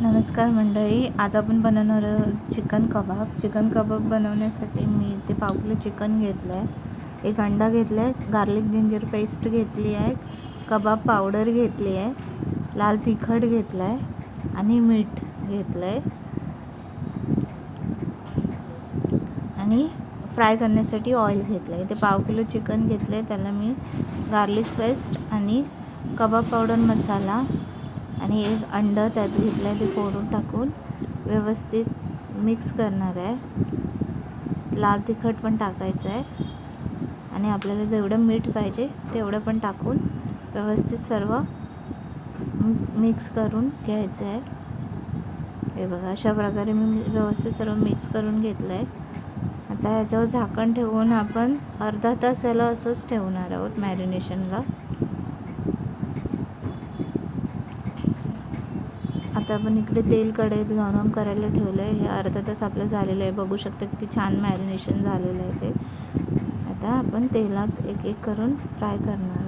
नमस्कार मंडळी, आज आपण बनवणार आहोत चिकन कबाब बनवण्यासाठी मी इथे पाव किलो चिकन घेतलं आहे, एक अंडा घेतला आहे, गार्लिक जिंजर पेस्ट घेतली आहे, कबाब पावडर घेतली आहे, लाल तिखट घेतलं आहे आणि मीठ घेतलं आहे आणि फ्राय करण्यासाठी ऑइल घेतलं आहे. इथे पाव किलो चिकन घेतलं आहे, त्याला मी गार्लिक पेस्ट आणि कबाब पावडर मसाला आणि एक अंडं त्यात घेतलं आहे, ते फोडून टाकून व्यवस्थित मिक्स करणार आहे. लाल तिखट पण टाकायचं आहे आणि आपल्याला जेवढं मीठ पाहिजे तेवढं पण टाकून व्यवस्थित सर्व मिक्स करून घ्यायचं आहे. हे बघा, अशा प्रकारे मी व्यवस्थित सर्व मिक्स करून घेतलं आहे. आता ह्याच्यावर झाकण ठेवून आपण अर्धा तास याला असंच ठेवणार आहोत मॅरिनेशनला. आता आपण इकडे तेल कढईत गरम करायला ठेवलं आहे. हे अर्धा तास आपलं झालेलं आहे. बघू शकता किती छान मॅरिनेशन झालेलं आहे ते. आता आपण तेलात एक एक करून फ्राय करणार